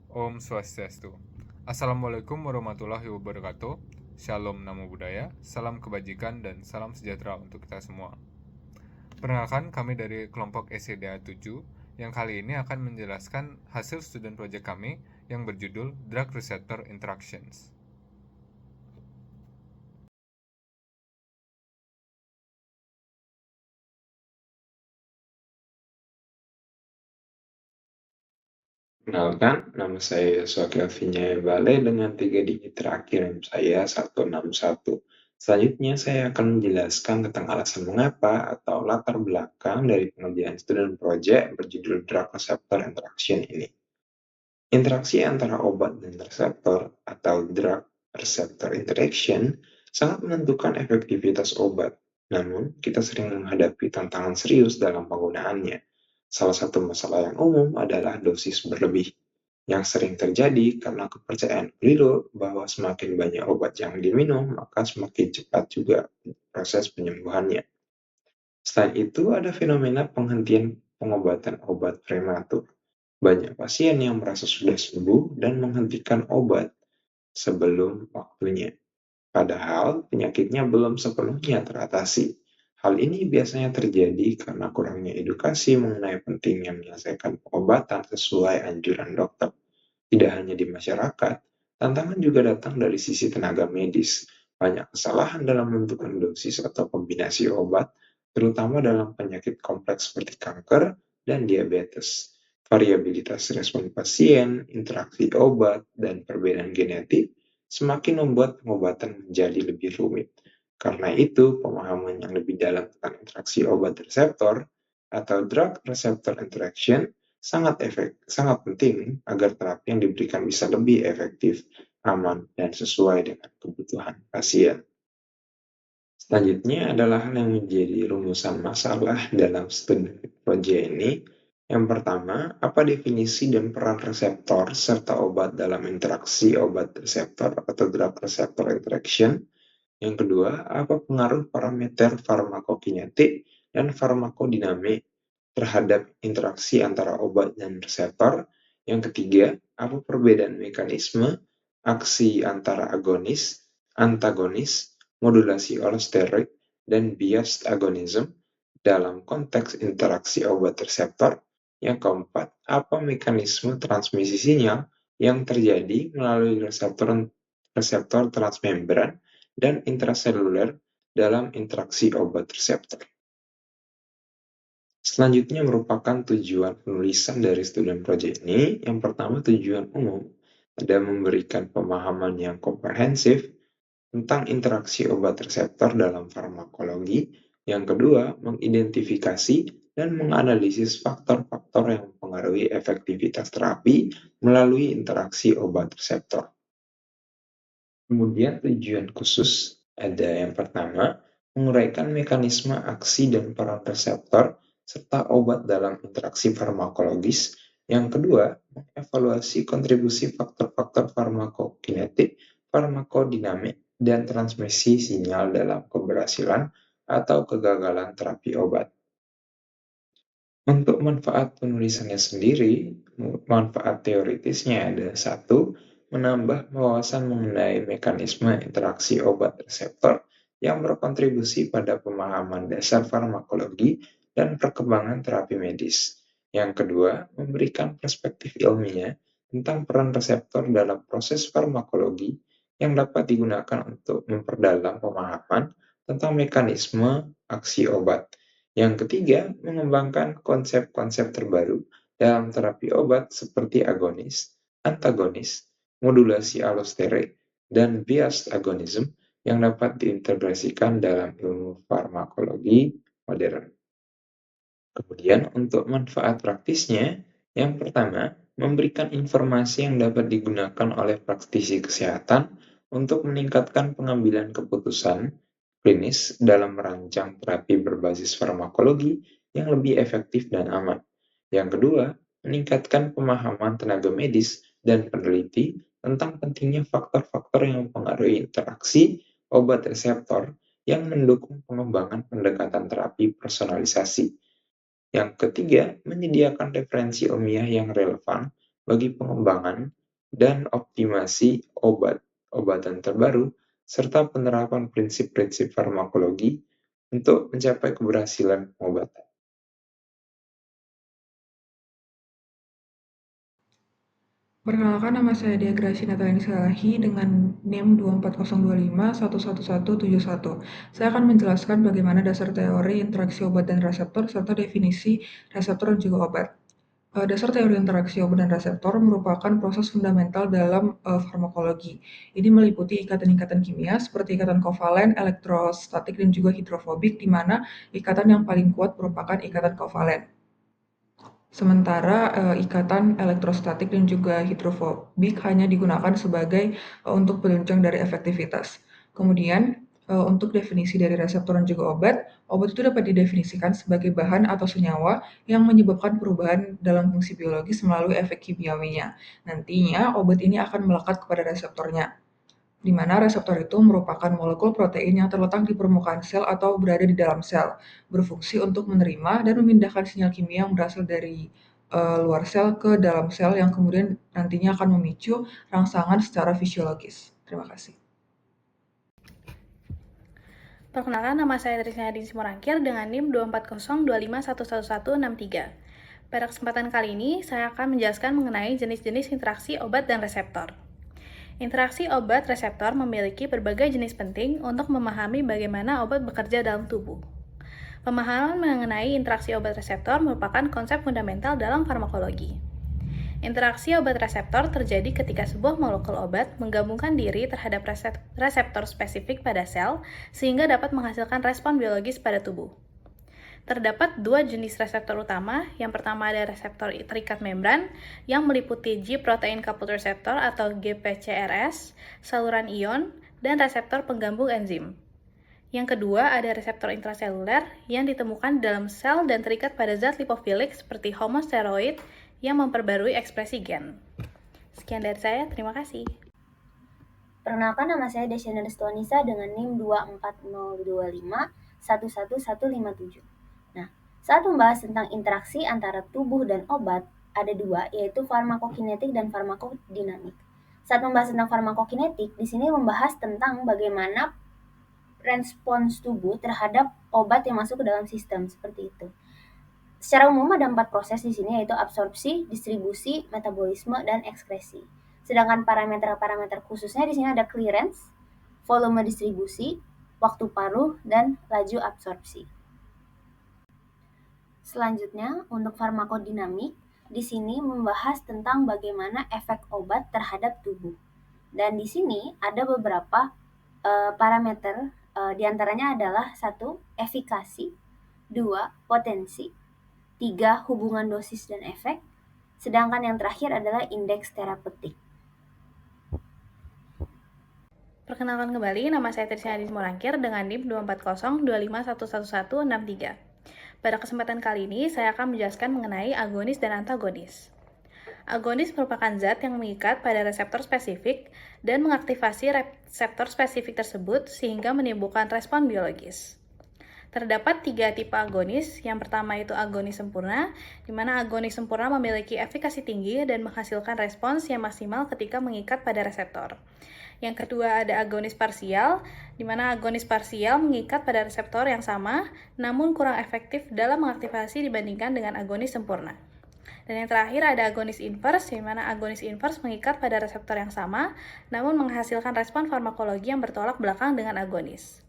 Om Swastiastu. Assalamualaikum warahmatullahi wabarakatuh. Shalom Namo Buddhaya, salam kebajikan dan salam sejahtera untuk kita semua. Perkenalkan, kami dari kelompok SCDA 7 yang kali ini akan menjelaskan hasil student project kami yang berjudul Drug Receptor Interactions. Kenalkan, nama saya Yosua Kelvinya Bale dengan 3 digit terakhir NIM saya 161. Selanjutnya saya akan menjelaskan tentang alasan mengapa atau latar belakang dari pengerjaan student project berjudul Drug Receptor Interaction ini. Interaksi antara obat dan reseptor atau drug receptor interaction sangat menentukan efektivitas obat. Namun, kita sering menghadapi tantangan serius dalam penggunaannya. Salah satu masalah yang umum adalah dosis berlebih, yang sering terjadi karena kepercayaan keliru bahwa semakin banyak obat yang diminum, maka semakin cepat juga proses penyembuhannya. Selain itu, ada fenomena penghentian pengobatan obat prematur. Banyak pasien yang merasa sudah sembuh dan menghentikan obat sebelum waktunya, padahal penyakitnya belum sepenuhnya teratasi. Hal ini biasanya terjadi karena kurangnya edukasi mengenai pentingnya menyelesaikan pengobatan sesuai anjuran dokter. Tidak hanya di masyarakat, tantangan juga datang dari sisi tenaga medis. Banyak kesalahan dalam menentukan dosis atau kombinasi obat, terutama dalam penyakit kompleks seperti kanker dan diabetes. Variabilitas respon pasien, interaksi obat, dan perbedaan genetik semakin membuat pengobatan menjadi lebih rumit. Karena itu, pemahaman yang lebih dalam tentang interaksi obat reseptor atau drug receptor interaction sangat penting agar terapi yang diberikan bisa lebih efektif, aman, dan sesuai dengan kebutuhan pasien. Selanjutnya adalah hal yang menjadi rumusan masalah dalam studi project ini. Yang pertama, apa definisi dan peran reseptor serta obat dalam interaksi obat reseptor atau drug receptor interaction? Yang kedua, apa pengaruh parameter farmakokinetik dan farmakodinamik terhadap interaksi antara obat dan reseptor? Yang ketiga, apa perbedaan mekanisme aksi antara agonis, antagonis, modulasi allosteroid, dan biased agonism dalam konteks interaksi obat reseptor? Yang keempat, apa mekanisme transmisi sinyal yang terjadi melalui reseptor transmembran dan intraseluler dalam interaksi obat reseptor? Selanjutnya merupakan tujuan penulisan dari student project ini. Yang pertama, tujuan umum ada memberikan pemahaman yang komprehensif tentang interaksi obat reseptor dalam farmakologi. Yang kedua, mengidentifikasi dan menganalisis faktor-faktor yang mempengaruhi efektivitas terapi melalui interaksi obat reseptor. Kemudian tujuan khusus ada yang pertama, menguraikan mekanisme aksi dan peran reseptor serta obat dalam interaksi farmakologis. Yang kedua, mengevaluasi kontribusi faktor-faktor farmakokinetik, farmakodinamik, dan transmisi sinyal dalam keberhasilan atau kegagalan terapi obat. Untuk manfaat penulisannya sendiri, manfaat teoritisnya ada satu, menambah wawasan mengenai mekanisme interaksi obat reseptor yang berkontribusi pada pemahaman dasar farmakologi dan perkembangan terapi medis. Yang kedua, memberikan perspektif ilmiah tentang peran reseptor dalam proses farmakologi yang dapat digunakan untuk memperdalam pemahaman tentang mekanisme aksi obat. Yang ketiga, mengembangkan konsep-konsep terbaru dalam terapi obat seperti agonis, antagonis, modulasi allosteroid, dan biased agonism yang dapat diintegrasikan dalam ilmu farmakologi modern. Kemudian untuk manfaat praktisnya, yang pertama, memberikan informasi yang dapat digunakan oleh praktisi kesehatan untuk meningkatkan pengambilan keputusan klinis dalam merancang terapi berbasis farmakologi yang lebih efektif dan aman. Yang kedua, meningkatkan pemahaman tenaga medis dan peneliti tentang pentingnya faktor-faktor yang mempengaruhi interaksi obat reseptor yang mendukung pengembangan pendekatan terapi personalisasi. Yang ketiga, menyediakan referensi ilmiah yang relevan bagi pengembangan dan optimasi obat-obatan terbaru, serta penerapan prinsip-prinsip farmakologi untuk mencapai keberhasilan pengobatan. Perkenalkan, nama saya Dia Gracia Natalini Salahi dengan NIM 24025111171. Saya akan menjelaskan bagaimana dasar teori interaksi obat dan reseptor serta definisi reseptor dan juga obat. Dasar teori interaksi obat dan reseptor merupakan proses fundamental dalam farmakologi. Ini meliputi ikatan-ikatan kimia seperti ikatan kovalen, elektrostatik, dan juga hidrofobik, di mana ikatan yang paling kuat merupakan ikatan kovalen. Sementara ikatan elektrostatik dan juga hidrofobik hanya digunakan sebagai untuk penunjang dari efektivitas. Kemudian untuk definisi dari reseptor dan juga obat itu dapat didefinisikan sebagai bahan atau senyawa yang menyebabkan perubahan dalam fungsi biologis melalui efek kimiawinya. Nantinya obat ini akan melekat kepada reseptornya, di mana reseptor itu merupakan molekul protein yang terletak di permukaan sel atau berada di dalam sel, berfungsi untuk menerima dan memindahkan sinyal kimia yang berasal dari luar sel ke dalam sel yang kemudian nantinya akan memicu rangsangan secara fisiologis. Terima kasih. Perkenalkan, nama saya Trisna Hadin Simorangkir dengan NIM 24025111163. Pada kesempatan kali ini, saya akan menjelaskan mengenai jenis-jenis interaksi obat dan reseptor. Interaksi obat reseptor memiliki berbagai jenis penting untuk memahami bagaimana obat bekerja dalam tubuh. Pemahaman mengenai interaksi obat reseptor merupakan konsep fundamental dalam farmakologi. Interaksi obat reseptor terjadi ketika sebuah molekul obat menggabungkan diri terhadap reseptor spesifik pada sel sehingga dapat menghasilkan respon biologis pada tubuh. Terdapat dua jenis reseptor utama. Yang pertama ada reseptor terikat membran yang meliputi G protein coupled receptor atau GPCRS, saluran ion, dan reseptor penggabung enzim. Yang kedua ada reseptor intraseluler yang ditemukan dalam sel dan terikat pada zat lipofilik seperti homosteroid yang memperbarui ekspresi gen. Sekian dari saya, terima kasih. Perkenalkan, nama saya Desyana Destuanisa dengan NIM 24025111157. Nah, saat membahas tentang interaksi antara tubuh dan obat, ada dua, yaitu farmakokinetik dan farmakodinamik. Saat membahas tentang farmakokinetik, di sini membahas tentang bagaimana respons tubuh terhadap obat yang masuk ke dalam sistem, seperti itu. Secara umum ada 4 proses di sini, yaitu absorpsi, distribusi, metabolisme, dan ekskresi. Sedangkan parameter-parameter khususnya di sini ada clearance, volume distribusi, waktu paruh, dan laju absorpsi. Selanjutnya, untuk farmakodinamik, di sini membahas tentang bagaimana efek obat terhadap tubuh. Dan di sini ada beberapa parameter, diantaranya adalah 1. Efikasi, 2. Potensi, 3. Hubungan dosis dan efek, sedangkan yang terakhir adalah indeks terapeutik. Perkenalkan kembali, nama saya Trisna Hadin Simorangkir dengan NIM 24025111163. Pada kesempatan kali ini, saya akan menjelaskan mengenai agonis dan antagonis. Agonis merupakan zat yang mengikat pada reseptor spesifik dan mengaktifasi reseptor spesifik tersebut sehingga menimbulkan respon biologis. Terdapat 3 tipe agonis. Yang pertama itu agonis sempurna, di mana agonis sempurna memiliki efikasi tinggi dan menghasilkan respons yang maksimal ketika mengikat pada reseptor. Yang kedua ada agonis parsial, di mana agonis parsial mengikat pada reseptor yang sama, namun kurang efektif dalam mengaktifasi dibandingkan dengan agonis sempurna. Dan yang terakhir ada agonis inverse, di mana agonis inverse mengikat pada reseptor yang sama, namun menghasilkan respon farmakologi yang bertolak belakang dengan agonis.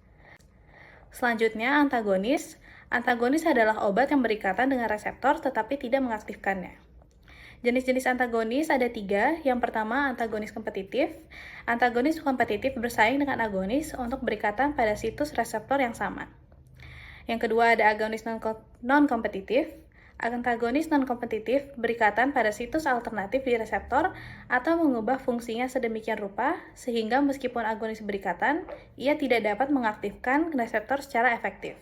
Selanjutnya, antagonis. Antagonis adalah obat yang berikatan dengan reseptor tetapi tidak mengaktifkannya. Jenis-jenis antagonis ada 3. Yang pertama, antagonis kompetitif. Antagonis kompetitif bersaing dengan agonis untuk berikatan pada situs reseptor yang sama. Yang kedua, ada agonis non-kompetitif. Antagonis non-kompetitif berikatan pada situs alternatif di reseptor atau mengubah fungsinya sedemikian rupa sehingga meskipun agonis berikatan, ia tidak dapat mengaktifkan reseptor secara efektif.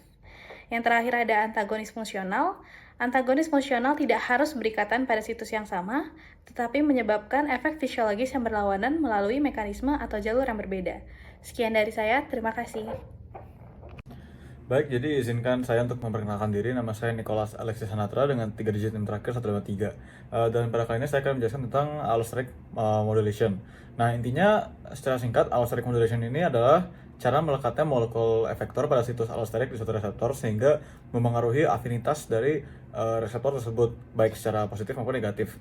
Yang terakhir ada antagonis fungsional. Antagonis fungsional tidak harus berikatan pada situs yang sama, tetapi menyebabkan efek fisiologis yang berlawanan melalui mekanisme atau jalur yang berbeda. Sekian dari saya, terima kasih. Baik, jadi izinkan saya untuk memperkenalkan diri. Nama saya Nicholas Alexis Sanatra dengan 3 digit NIM terakhir 153. Dan pada kali ini saya akan menjelaskan tentang allosteric modulation. Nah, intinya secara singkat, allosteric modulation ini adalah cara melekatnya molekul efektor pada situs allosterik di suatu reseptor sehingga mempengaruhi afinitas dari reseptor tersebut, baik secara positif maupun negatif.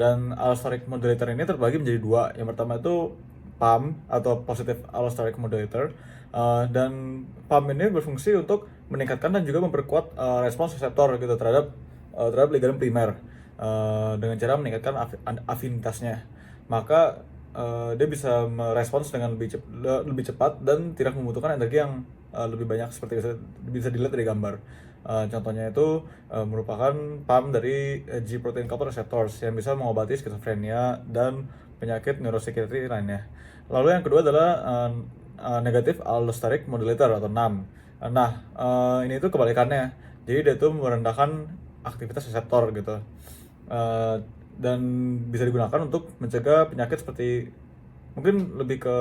Dan allosteric modulator ini terbagi menjadi dua. Yang pertama itu PAM atau positive allosteric modulator. Dan PAM ini berfungsi untuk meningkatkan dan juga memperkuat respons reseptor gitu terhadap ligamen primer dengan cara meningkatkan afinitasnya. Maka dia bisa merespons dengan lebih cepat dan tidak membutuhkan energi yang lebih banyak seperti bisa dilihat dari gambar. Contohnya itu merupakan PAM dari G protein coupled receptors yang bisa mengobati skizofrenia dan penyakit neuropsikiatri lainnya. Lalu yang kedua adalah negative allosteric modulator atau NAM. Nah, ini itu kebalikannya. Jadi dia itu merendahkan aktivitas reseptor gitu. Dan bisa digunakan untuk mencegah penyakit seperti mungkin lebih ke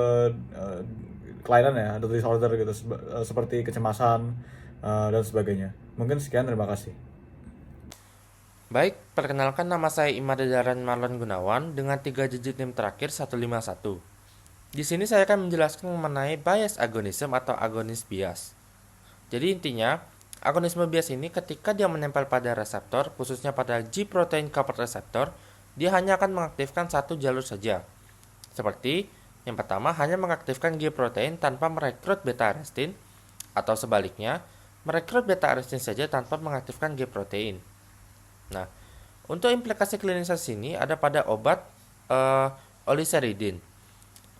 kelainan ya, atau disorder gitu, seperti kecemasan dan sebagainya. Mungkin sekian, terima kasih. Baik, perkenalkan nama saya Imadaran Marlon Gunawan dengan 3 digit NIM terakhir 151. Di sini saya akan menjelaskan mengenai bias agonism atau agonis bias. Jadi intinya, agonisme bias ini ketika dia menempel pada reseptor, khususnya pada G protein coupled receptor, dia hanya akan mengaktifkan satu jalur saja. Seperti yang pertama hanya mengaktifkan G protein tanpa merekrut beta arestin, atau sebaliknya, merekrut beta arestin saja tanpa mengaktifkan G protein. Nah, untuk implikasi klinis sini ada pada obat oliceridin.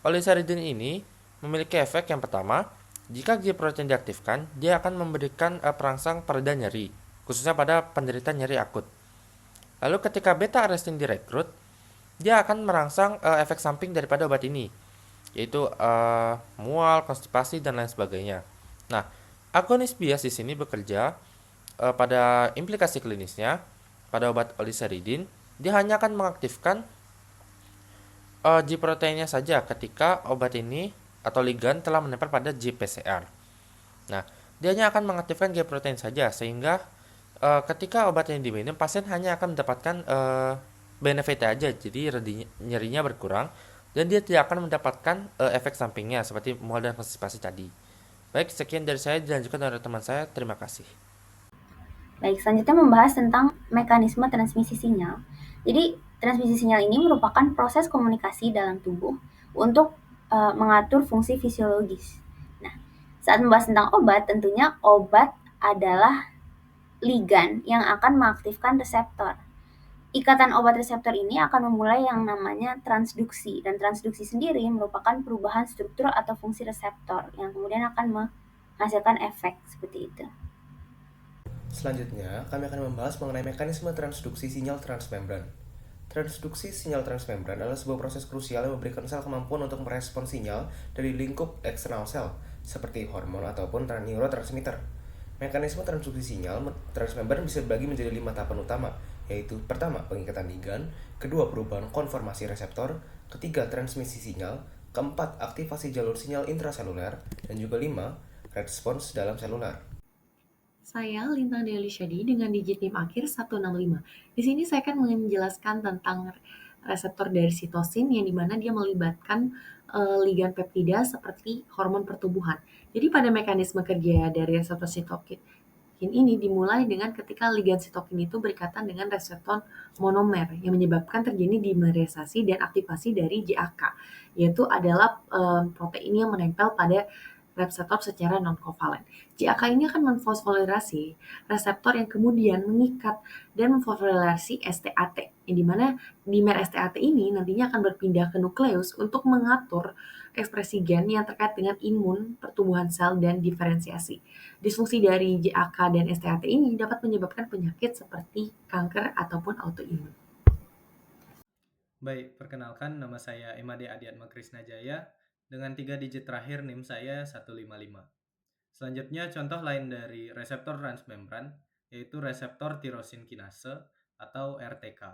Oliceridin ini memiliki efek yang pertama, jika G protein diaktifkan, dia akan memberikan perangsang pereda nyeri, khususnya pada penderita nyeri akut. Lalu ketika beta arestin direkrut, dia akan merangsang efek samping daripada obat ini, yaitu mual, konstipasi, dan lain sebagainya. Nah, agonis bias di sini bekerja pada implikasi klinisnya pada obat oliceridin, dia hanya akan mengaktifkan G proteinnya saja ketika obat ini atau ligan telah menempel pada G PCR. Nah, dia hanya akan mengaktifkan G protein saja sehingga ketika obat ini diminum, pasien hanya akan mendapatkan benefit aja, jadi nyerinya berkurang dan dia tidak akan mendapatkan efek sampingnya seperti mual dan konstipasi tadi. Baik, sekian dari saya, dilanjutkan oleh teman saya. Terima kasih. Baik, selanjutnya membahas tentang mekanisme transmisi sinyal. Jadi, transmisi sinyal ini merupakan proses komunikasi dalam tubuh untuk mengatur fungsi fisiologis. Nah, saat membahas tentang obat, tentunya obat adalah ligan yang akan mengaktifkan reseptor. Ikatan obat reseptor ini akan memulai yang namanya transduksi, dan transduksi sendiri merupakan perubahan struktur atau fungsi reseptor yang kemudian akan menghasilkan efek seperti itu. Selanjutnya, kami akan membahas mengenai mekanisme transduksi sinyal transmembran. Transduksi sinyal transmembran adalah sebuah proses krusial yang memberikan sel kemampuan untuk merespons sinyal dari lingkup eksternal sel, seperti hormon ataupun neurotransmitter. Mekanisme transduksi sinyal transmembran bisa dibagi menjadi 5 tahapan utama, yaitu pertama, pengikatan ligan, kedua, perubahan konformasi reseptor, ketiga, transmisi sinyal, keempat, aktivasi jalur sinyal intraseluler, dan juga 5, respons dalam seluler. Saya Lintang Dewi Syadi dengan digit NIM akhir 165. Di sini saya akan menjelaskan tentang reseptor dari sitosin yang dimana dia melibatkan ligan peptida seperti hormon pertumbuhan. Jadi pada mekanisme kerja dari reseptor sitokin ini dimulai dengan ketika ligan sitokin itu berikatan dengan reseptor monomer yang menyebabkan terjadi dimerisasi dan aktivasi dari JAK, yaitu adalah protein yang menempel pada reseptor secara non-kovalen. JAK ini akan memfosforilasi reseptor yang kemudian mengikat dan memfosforilasi STAT, yang dimana dimer STAT ini nantinya akan berpindah ke nukleus untuk mengatur ekspresi gen yang terkait dengan imun, pertumbuhan sel, dan diferensiasi. Disfungsi dari JAK dan STAT ini dapat menyebabkan penyakit seperti kanker ataupun autoimun. Baik, perkenalkan nama saya Imade Adiatma Krisnajaya dengan 3 digit terakhir NIM saya 155. Selanjutnya contoh lain dari reseptor transmembran yaitu reseptor tirosin kinase atau RTK.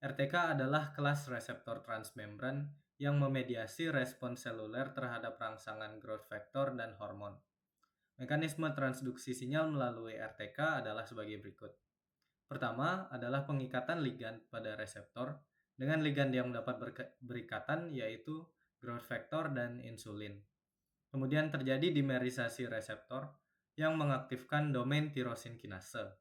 RTK adalah kelas reseptor transmembran yang memediasi respons seluler terhadap rangsangan growth factor dan hormon. Mekanisme transduksi sinyal melalui RTK adalah sebagai berikut. Pertama adalah pengikatan ligan pada reseptor dengan ligan yang dapat berikatan, yaitu growth factor dan insulin. Kemudian terjadi dimerisasi reseptor yang mengaktifkan domain tirosin kinase.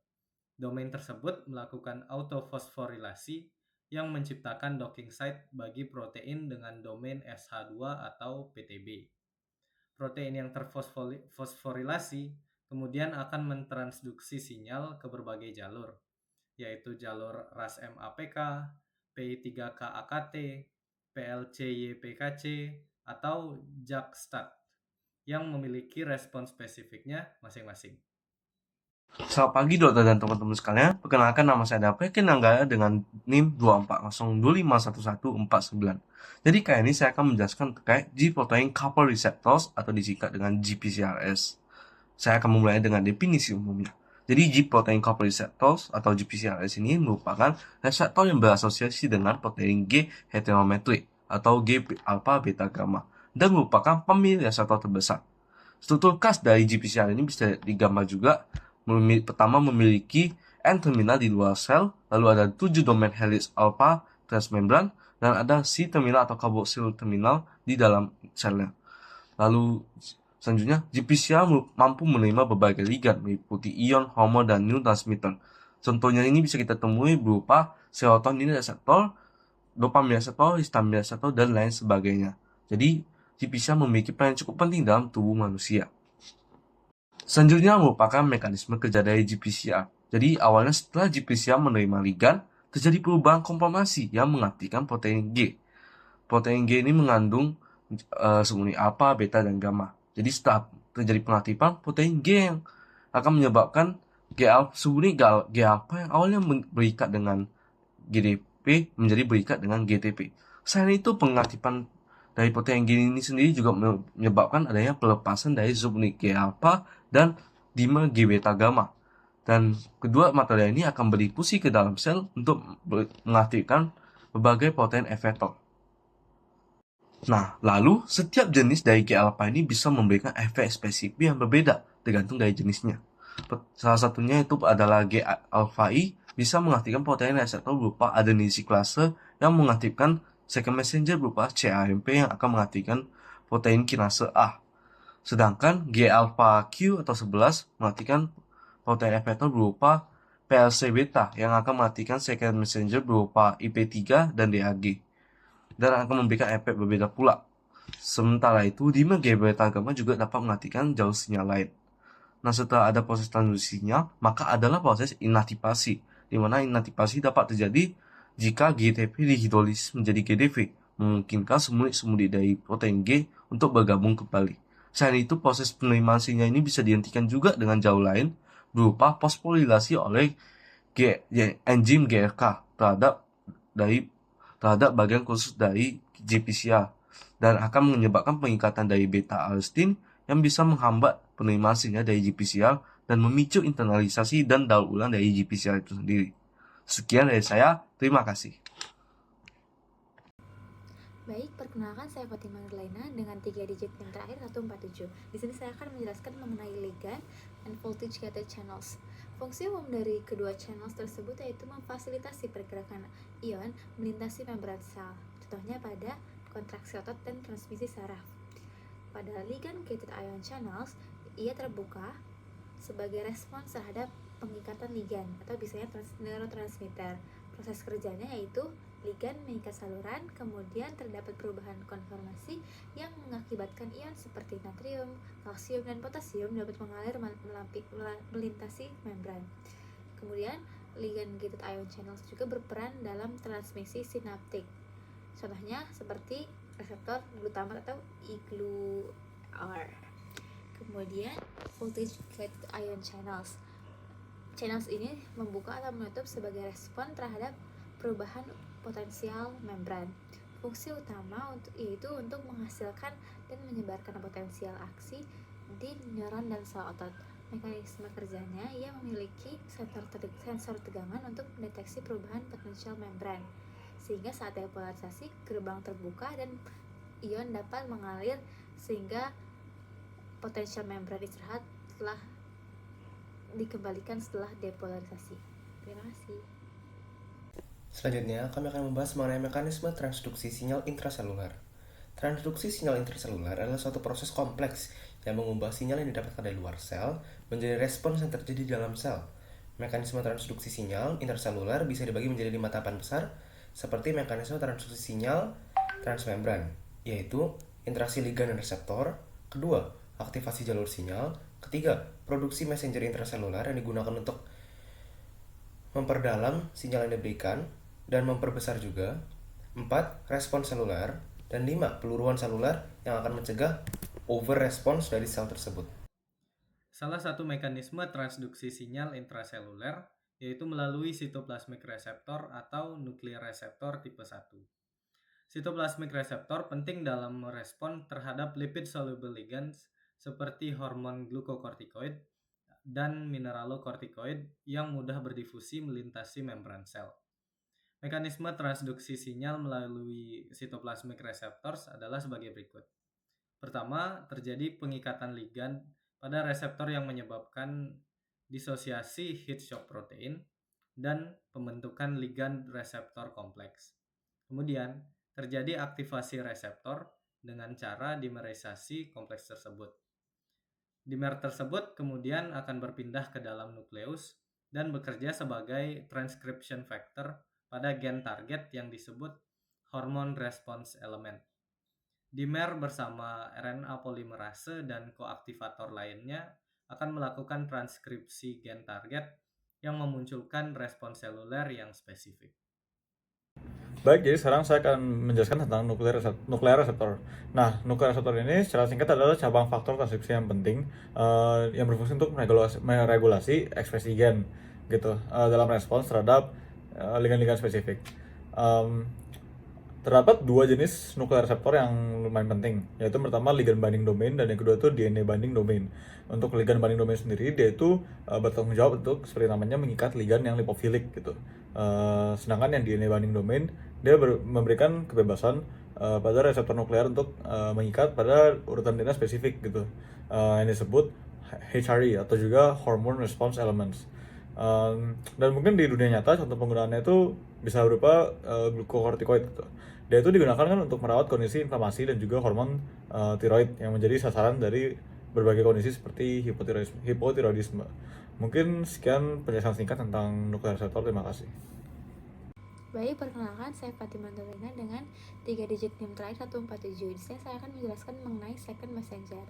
Domain tersebut melakukan autofosforilasi yang menciptakan docking site bagi protein dengan domain SH2 atau PTB. Protein yang terfosforilasi kemudian akan mentransduksi sinyal ke berbagai jalur, yaitu jalur RAS-MAPK, PI3K-AKT, PLC-YPKC, atau JAK-STAT yang memiliki respons spesifiknya masing-masing. Selamat pagi dokter dan teman-teman sekalian, perkenalkan nama saya Dapekin Nanggaya dengan NIM 240251149. Jadi kali ini saya akan menjelaskan terkait G-protein coupled receptors atau disingkat dengan GPCRS. Saya akan memulai dengan definisi umumnya. Jadi G-protein coupled receptors atau GPCRS ini merupakan reseptor yang berasosiasi dengan protein G heterometrik atau G alpha beta gamma dan merupakan pemilih reseptor terbesar. Struktur khas dari GPCR ini bisa digambar juga. Pertama memiliki N-terminal di luar sel, lalu ada 7 domain helix alpha transmembran, dan ada C-terminal atau carboxyl terminal di dalam selnya. Lalu selanjutnya, GPCR mampu menerima berbagai ligan meliputi ion, hormon, dan neurotransmitter. Contohnya ini bisa kita temui berupa serotonin reseptor, dopamin reseptor, histamin reseptor, dan lain sebagainya. Jadi, GPCR memiliki peran cukup penting dalam tubuh manusia. Selanjutnya merupakan mekanisme kerja dari GPCR. Jadi awalnya setelah GPCR menerima ligan, terjadi perubahan konformasi yang mengaktifkan protein G. Protein G ini mengandung subunit alpha, beta, dan gamma. Jadi setelah terjadi pengaktifan, protein G yang akan menyebabkan subunit G alpha yang awalnya berikat dengan GDP menjadi berikat dengan GTP. Selain itu, pengaktifan dari protein G ini sendiri juga menyebabkan adanya pelepasan dari subunit G alpha dan dimer G beta gamma. Dan kedua material ini akan berdifusi ke dalam sel untuk mengaktifkan berbagai protein efektor. Nah, lalu setiap jenis dari G alpha ini bisa memberikan efek spesifik yang berbeda tergantung dari jenisnya. Salah satunya itu adalah G alpha I bisa mengaktifkan protein reseptor berupa adenosiklase yang mengaktifkan second messenger berupa CAMP yang akan mengaktifkan protein kinase A. Sedangkan G alpha Q atau 11 mengaktifkan protein efektor berupa PLC beta yang akan mengaktifkan second messenger berupa IP3 dan DAG dan akan memberikan efek berbeda pula. Sementara itu, dimer G beta gamma juga dapat mengaktifkan jalur sinyal lain. Nah, setelah ada proses transduksi sinyal, maka adalah proses inaktivasi, di mana inaktivasi dapat terjadi jika GTP dihidrolisis menjadi GDV, memungkinkan semut-semut dari protein G untuk bergabung kembali. Selain itu, proses penerimaan sinyal ini bisa dihentikan juga dengan jalur lain, berupa fosforilasi oleh enzim GRK terhadap bagian khusus dari GPCR dan akan menyebabkan pengikatan dari beta-arestin yang bisa menghambat penerimaan sinyal dari GPCR dan memicu internalisasi dan daur ulang dari GPCR itu sendiri. Sekian dari saya, terima kasih. Baik, perkenalkan saya Fatima Nurlaina dengan 3 digit yang terakhir 147. Di sini saya akan menjelaskan mengenai ligand and voltage gated channels. Fungsi umum dari kedua channels tersebut yaitu memfasilitasi pergerakan ion melintasi membran sel. Contohnya pada kontraksi otot dan transmisi saraf. Pada ligand gated ion channels, ia terbuka sebagai respons terhadap pengikatan ligan atau biasanya neurotransmitter. Proses kerjanya yaitu ligan mengikat saluran, kemudian terdapat perubahan konformasi yang mengakibatkan ion seperti natrium, kalsium, dan potasium dapat mengalir melintasi membran. Kemudian, ligand gated ion channels juga berperan dalam transmisi sinaptik. Contohnya seperti reseptor glutamat atau IGLU-R. Kemudian, voltage gated ion channels. Channels ini membuka atau menutup sebagai respon terhadap perubahan potensial membran. Fungsi utama yaitu untuk menghasilkan dan menyebarkan potensial aksi di neuron dan sel otot. Mekanisme kerjanya, ia memiliki sensor tegangan untuk mendeteksi perubahan potensial membran, sehingga saat depolarisasi gerbang terbuka dan ion dapat mengalir sehingga potensial membran istirahat setelah dikembalikan setelah depolarisasi. Terima kasih. Selanjutnya, kami akan membahas mengenai mekanisme transduksi sinyal intraseluler. Transduksi sinyal intraseluler adalah suatu proses kompleks yang mengubah sinyal yang didapatkan dari luar sel menjadi respons yang terjadi di dalam sel. Mekanisme transduksi sinyal intraseluler bisa dibagi menjadi 5 tahapan besar, seperti mekanisme transduksi sinyal transmembran, yaitu interaksi ligan dan reseptor. Kedua, aktivasi jalur sinyal. Ketiga, produksi messenger intraseluler yang digunakan untuk memperdalam sinyal yang diberikan dan memperbesar juga. 4. Respons seluler. Dan 5. Peluruan seluler yang akan mencegah overrespons dari sel tersebut. Salah satu mekanisme transduksi sinyal intraseluler yaitu melalui sitoplasmic receptor atau nuclear receptor tipe 1. Sitoplasmic receptor penting dalam merespon terhadap lipid soluble ligands seperti hormon glukokortikoid dan mineralokortikoid yang mudah berdifusi melintasi membran sel. Mekanisme transduksi sinyal melalui sitoplasmic receptors adalah sebagai berikut. Pertama, terjadi pengikatan ligand pada reseptor yang menyebabkan disosiasi heat shock protein dan pembentukan ligand reseptor kompleks. Kemudian, terjadi aktivasi reseptor dengan cara dimerisasi kompleks tersebut. Dimer tersebut kemudian akan berpindah ke dalam nukleus dan bekerja sebagai transcription factor pada gen target yang disebut hormone response element. Dimer bersama RNA polimerase dan koaktivator lainnya akan melakukan transkripsi gen target yang memunculkan respons seluler yang spesifik. Baik, jadi sekarang saya akan menjelaskan tentang nuklear reseptor. Nah, nuklear reseptor ini secara singkat adalah cabang faktor transkripsi yang penting yang berfungsi untuk meregulasi ekspresi gen gitu dalam respons terhadap ligan-ligan spesifik. Terdapat dua jenis nuklear reseptor yang lumayan penting, yaitu pertama ligand binding domain dan yang kedua itu DNA binding domain. Untuk ligand binding domain sendiri, dia itu bertanggung jawab untuk seperti namanya mengikat ligand yang lipofilik gitu. Sedangkan yang DNA binding domain dia memberikan kebebasan pada reseptor nuklear untuk mengikat pada urutan DNA spesifik gitu, yang disebut HRE atau juga hormone response elements. Dan mungkin di dunia nyata contoh penggunaannya itu bisa berupa glukokortikoid gitu. Dia itu digunakan kan untuk merawat kondisi inflamasi dan juga hormon tiroid yang menjadi sasaran dari berbagai kondisi seperti hipotiroidisme. Mungkin sekian penjelasan singkat tentang nuklear reseptor. Terima kasih. Baik, perkenalkan saya Fatima Nurlina dengan 3 digit NIM terakhir 147. Di sini saya akan menjelaskan mengenai second messenger.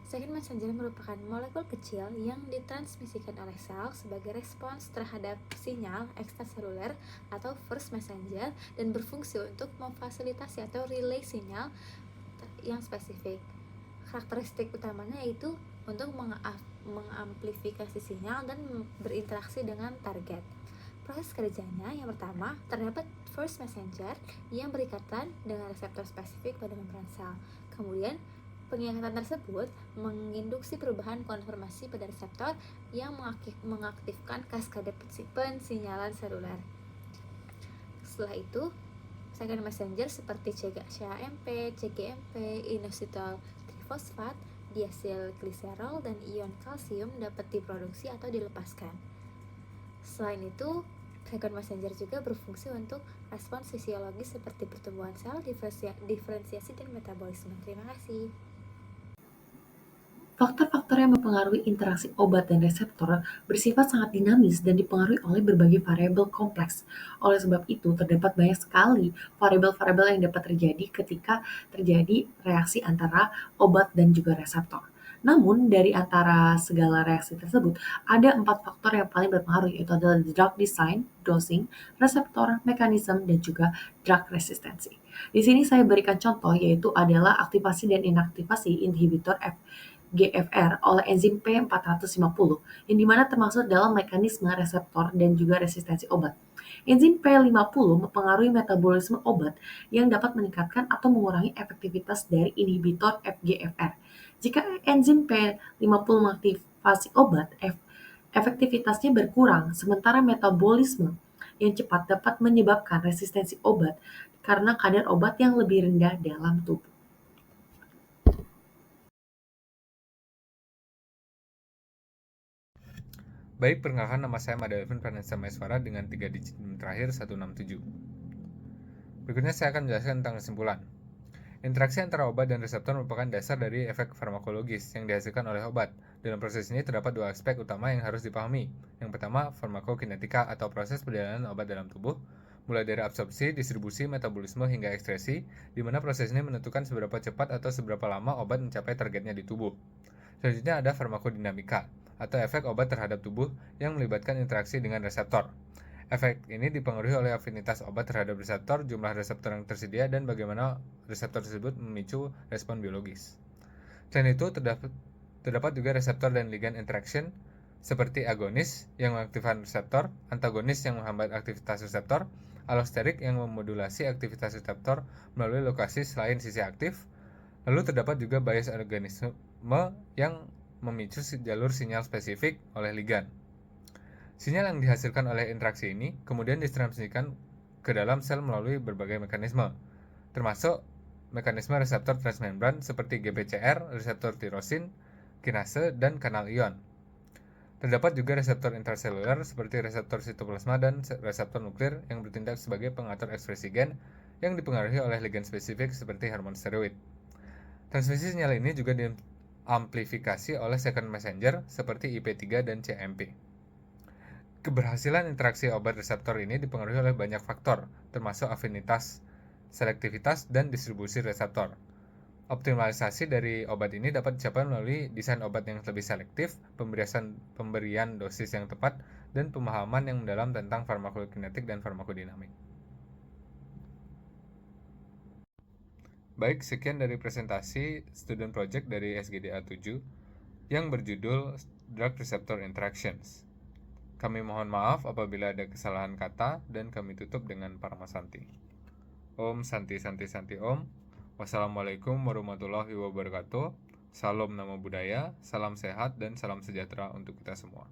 Second messenger merupakan molekul kecil yang ditransmisikan oleh sel sebagai respons terhadap sinyal ekstraseluler atau first messenger dan berfungsi untuk memfasilitasi atau relay sinyal yang spesifik. Karakteristik utamanya yaitu untuk mengamplifikasi sinyal dan berinteraksi dengan target. Proses kerjanya yang pertama, terdapat first messenger yang berikatan dengan reseptor spesifik pada membran sel. Kemudian, pengikatan tersebut menginduksi perubahan konformasi pada reseptor yang mengaktifkan kaskade pensinyalan seluler. Setelah itu, second messenger seperti CAMP, CGMP, inositol trifosfat, diasil gliserol, dan ion kalsium dapat diproduksi atau dilepaskan. Selain itu, second messenger juga berfungsi untuk respons fisiologis seperti pertumbuhan sel, diferensiasi, dan metabolisme. Terima kasih. Faktor-faktor yang mempengaruhi interaksi obat dan reseptor bersifat sangat dinamis dan dipengaruhi oleh berbagai variabel kompleks. Oleh sebab itu, terdapat banyak sekali variabel-variabel yang dapat terjadi ketika terjadi reaksi antara obat dan juga reseptor. Namun, dari antara segala reaksi tersebut, ada 4 faktor yang paling berpengaruh, yaitu adalah drug design, dosing, reseptor, mekanisme, dan juga drug resistency. Di sini saya berikan contoh, yaitu adalah aktivasi dan inaktivasi inhibitor GFR oleh enzim P450, yang dimana termasuk dalam mekanisme reseptor dan juga resistensi obat. Enzim P50 mempengaruhi metabolisme obat yang dapat meningkatkan atau mengurangi efektivitas dari inhibitor FGFR. Jika enzim P50 mengaktifasi obat, efektivitasnya berkurang, sementara metabolisme yang cepat dapat menyebabkan resistensi obat karena kadar obat yang lebih rendah dalam tubuh. Baik, perkenalkan, nama saya Madalvin Vanessa Maeswara dengan 3 digit NIM terakhir 167. Berikutnya saya akan menjelaskan tentang kesimpulan. Interaksi antara obat dan reseptor merupakan dasar dari efek farmakologis yang dihasilkan oleh obat. Dalam proses ini terdapat dua aspek utama yang harus dipahami. Yang pertama, farmakokinetika atau proses perjalanan obat dalam tubuh, mulai dari absorpsi, distribusi, metabolisme, hingga ekskresi, di mana proses ini menentukan seberapa cepat atau seberapa lama obat mencapai targetnya di tubuh. Selanjutnya ada farmakodinamika, atau efek obat terhadap tubuh yang melibatkan interaksi dengan reseptor. Efek ini dipengaruhi oleh afinitas obat terhadap reseptor, jumlah reseptor yang tersedia, dan bagaimana reseptor tersebut memicu respon biologis. Selain itu, terdapat juga reseptor dan ligand interaction, seperti agonis yang mengaktifkan reseptor, antagonis yang menghambat aktivitas reseptor, allosterik yang memodulasi aktivitas reseptor melalui lokasi selain sisi aktif. Lalu terdapat juga bias organisme yang memicu jalur sinyal spesifik oleh ligand. Sinyal yang dihasilkan oleh interaksi ini kemudian ditransmisikan ke dalam sel melalui berbagai mekanisme, termasuk mekanisme reseptor transmembran seperti GPCR, reseptor tirosin, kinase, dan kanal ion. Terdapat juga reseptor intraseluler seperti reseptor sitoplasma dan reseptor nuklir yang bertindak sebagai pengatur ekspresi gen yang dipengaruhi oleh ligand spesifik seperti hormon steroid. Transmisi sinyal ini juga diamplifikasi oleh second messenger seperti IP3 dan CMP. Keberhasilan interaksi obat reseptor ini dipengaruhi oleh banyak faktor, termasuk afinitas, selektivitas, dan distribusi reseptor. Optimalisasi dari obat ini dapat dicapai melalui desain obat yang lebih selektif, pemberian dosis yang tepat, dan pemahaman yang mendalam tentang farmakokinetik dan farmakodinamik. Baik, sekian dari presentasi student project dari SGDA 7 yang berjudul Drug Receptor Interactions. Kami mohon maaf apabila ada kesalahan kata dan kami tutup dengan Parama Santi. Om Santi Santi Santi Om. Wassalamualaikum warahmatullahi wabarakatuh. Salam Namo Buddhaya, salam sehat dan salam sejahtera untuk kita semua.